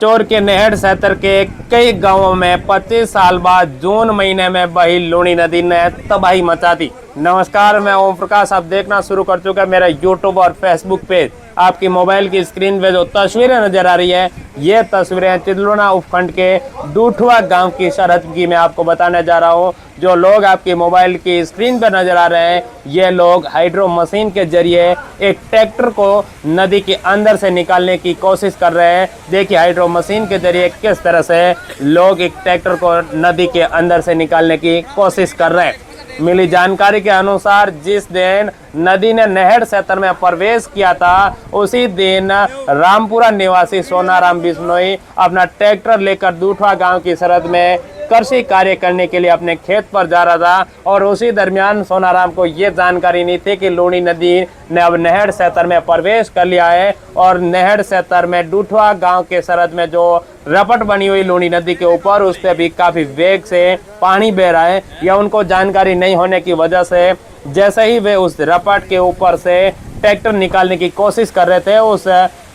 चोर के नहर क्षेत्र के कई गांवों में 25 साल बाद जून महीने में बही लूनी नदी ने तबाही मचा दी। नमस्कार, मैं ओम प्रकाश। आप देखना शुरू कर चुका मेरा यूट्यूब और फेसबुक पेज। आपकी मोबाइल की स्क्रीन पे जो तस्वीरें नजर आ रही है, ये तस्वीरें चिदलुना उपखंड के डूठवा गांव की सरहद की मैं आपको बताने जा रहा हूँ। जो लोग आपकी मोबाइल की स्क्रीन पर नजर आ रहे हैं, ये लोग हाइड्रो मशीन के जरिए एक ट्रैक्टर को नदी के अंदर से निकालने की कोशिश कर रहे हैं। देखिए हाइड्रो मशीन के जरिए किस तरह से लोग एक ट्रैक्टर को नदी के अंदर से निकालने की कोशिश कर रहे हैं। मिली जानकारी के अनुसार जिस दिन नदी ने नहर क्षेत्र में प्रवेश किया था, उसी दिन रामपुरा निवासी सोनाराम बिश्नोई अपना ट्रैक्टर लेकर दूठवा गांव की सरहद में कृषि कार्य करने के लिए अपने खेत पर जा रहा था। और उसी दरमियान सोनाराम को ये जानकारी नहीं थी कि लूनी नदी ने अब नहर क्षेत्र में प्रवेश कर लिया है और नहर क्षेत्र में डूठवा गांव के सरहद में जो रपट बनी हुई लूनी नदी के ऊपर, उस पर भी काफी वेग से पानी बह रहा है। यह उनको जानकारी नहीं होने की वजह से जैसे ही वे उस रपट के ऊपर से ट्रैक्टर निकालने की कोशिश कर रहे थे, उस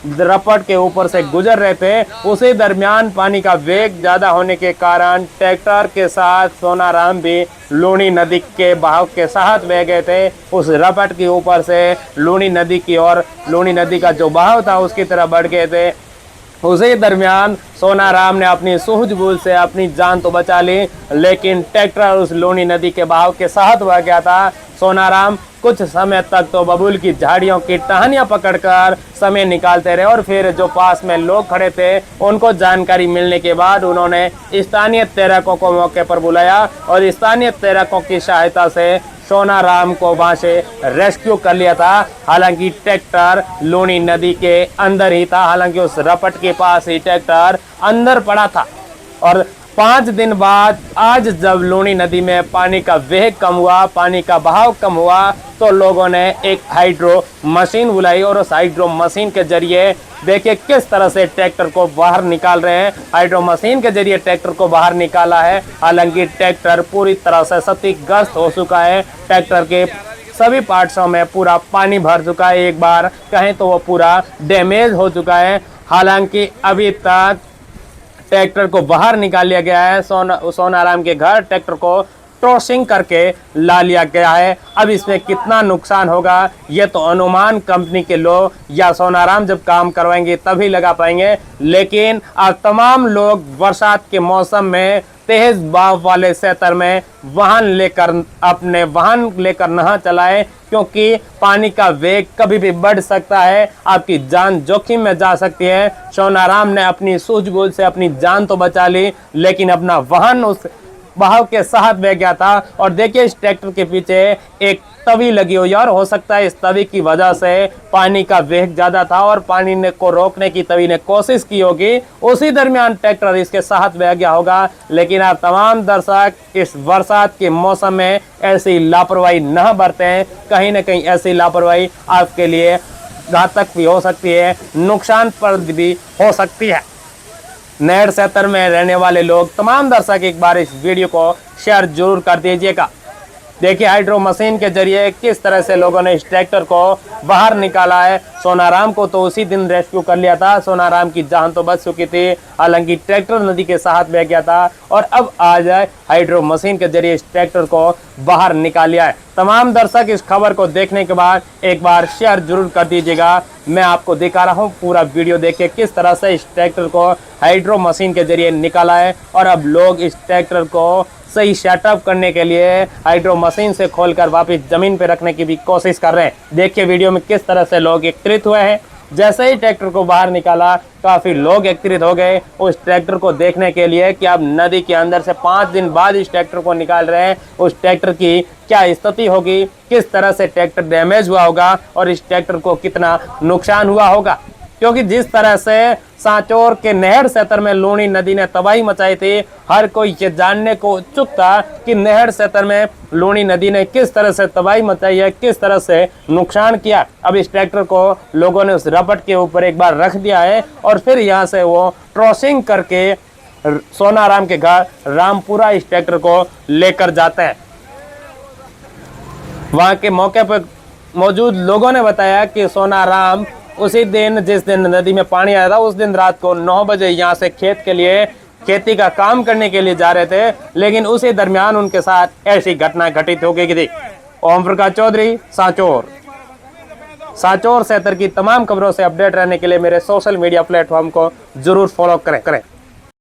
रपट के ऊपर से गुजर रहे थे, उसी दरमियान पानी का वेग ज्यादा होने के कारण ट्रैक्टर के साथ सोनाराम भी लूनी नदी के बहाव के साथ बह गए थे। उस रपट के ऊपर से लूनी नदी की ओर, लूनी नदी का जो बहाव था उसकी तरफ बढ़ गए थे। उसी दरमियान सोनाराम ने अपनी सूझबूझ से अपनी जान तो बचा ली, लेकिन ट्रैक्टर उस लूनी नदी के बहाव के साथ बह गया था। सोनाराम कुछ समय तक तो बबूल की झाड़ियों की टहनियां पकड़कर समय निकालते रहे और फिर जो पास में लोग खड़े थे, उनको जानकारी मिलने के बाद उन्होंने स्थानीय तैराकों को मौके पर बुलाया और स्थानीय तैराकों की सहायता से सोनाराम को वहां से रेस्क्यू कर लिया था। हालांकि ट्रैक्टर लूनी नदी के अंदर ही था, हालांकि उस रपट के पास ही ट्रैक्टर अंदर पड़ा था। और 5 दिन बाद आज जब लूनी नदी में पानी का वेग कम हुआ, पानी का बहाव कम हुआ, तो लोगों ने एक हाइड्रो मशीन बुलाई और उस हाइड्रो मशीन के जरिए देखिए किस तरह से ट्रैक्टर को बाहर निकाल रहे हैं। हाइड्रो मशीन के जरिए ट्रैक्टर को बाहर निकाला है। हालांकि ट्रैक्टर पूरी तरह से क्षतिग्रस्त हो चुका है। ट्रैक्टर के सभी पार्ट्सों में पूरा पानी भर चुका है। एक बार कहें तो वो पूरा डैमेज हो चुका है। हालांकि अभी तक ट्रैक्टर को बाहर निकाल लिया गया है। सोनाराम के घर ट्रैक्टर को क्रॉसिंग करके ला लिया गया है। अब इसमें कितना नुकसान होगा ये तो अनुमान कंपनी के लोग या सोनाराम जब काम करवाएंगे तभी लगा पाएंगे। लेकिन अब तमाम लोग बरसात के मौसम में तेज बहाव वाले क्षेत्र में अपने वाहन लेकर ना चलाएं, क्योंकि पानी का वेग कभी भी बढ़ सकता है, आपकी जान जोखिम में जा सकती है। सोनाराम ने अपनी सूझबूझ से अपनी जान तो बचा ली, लेकिन अपना वाहन उस बहाव के साथ बह गया था। और देखिए इस ट्रैक्टर के पीछे एक तवी लगी हुई है और हो सकता है इस तवी की वजह से पानी का वेग ज्यादा था और पानी को रोकने की तवी ने कोशिश की होगी। उसी दरमियान ट्रैक्टर इसके साथ बह गया होगा। लेकिन आप तमाम दर्शक इस बरसात के मौसम में ऐसी लापरवाही न बरतें। कहीं ना कहीं ऐसी लापरवाही आपके लिए घातक भी हो सकती है, नुकसानप्रद भी हो सकती है। नहर क्षेत्र में रहने वाले लोग तमाम दर्शक एक बार इस वीडियो को शेयर जरूर कर दीजिएगा। देखिए हाइड्रो मशीन के जरिए किस तरह से लोगों ने इस ट्रैक्टर को बाहर निकाला है। सोनाराम को तो उसी दिन रेस्क्यू कर लिया था, सोनाराम की जान तो बच चुकी थी। हालांकि ट्रैक्टर नदी के साथ बह गया था और अब आज हाइड्रो मशीन के जरिए इस ट्रैक्टर को बाहर निकाल लिया है। तमाम दर्शक इस खबर को देखने के बाद एक बार शेयर जरूर कर दीजिएगा। मैं आपको दिखा रहा हूँ पूरा वीडियो देखिए किस तरह से इस ट्रैक्टर को हाइड्रो मशीन के जरिए निकाला है और अब लोग इस ट्रैक्टर को सही सेटअप करने के लिए हाइड्रो मशीन से खोलकर वापस जमीन पे रखने की भी कोशिश कर रहे हैं। देखिए वीडियो में किस तरह से लोग एकत्रित हुए हैं। जैसे ही ट्रैक्टर को बाहर निकाला, काफी लोग एकत्रित हो गए उस ट्रैक्टर को देखने के लिए कि अब नदी के अंदर से 5 दिन बाद इस ट्रैक्टर को निकाल रहे हैं। उस ट्रैक्टर की क्या स्थिति होगी, किस तरह से ट्रैक्टर डैमेज हुआ होगा और इस ट्रैक्टर को कितना नुकसान हुआ होगा। क्योंकि जिस तरह से सांचौर के नहर क्षेत्र में लूनी नदी ने तबाही मचाई थी, हर कोई ये जानने को उत्सुक था कि नहर क्षेत्र में लूनी नदी ने किस तरह से तबाही मचाई है, किस तरह से नुकसान किया। अब इस ट्रैक्टर को लोगों ने उस रपट के ऊपर एक बार रख दिया है और फिर यहाँ से वो क्रॉसिंग करके सोनाराम के घर रामपुरा इस ट्रैक्टर को लेकर जाते हैं। वहां के मौके पर मौजूद लोगों ने बताया कि सोनाराम उसी दिन जिस दिन नदी में पानी आया था, उस दिन रात को 9 बजे यहाँ से खेत के लिए, खेती का काम करने के लिए जा रहे थे, लेकिन उसी दरमियान उनके साथ ऐसी घटना घटित हो गई थी। ओम प्रकाश चौधरी, सांचौर। सांचौर क्षेत्र की तमाम खबरों से अपडेट रहने के लिए मेरे सोशल मीडिया प्लेटफॉर्म को जरूर फॉलो करें।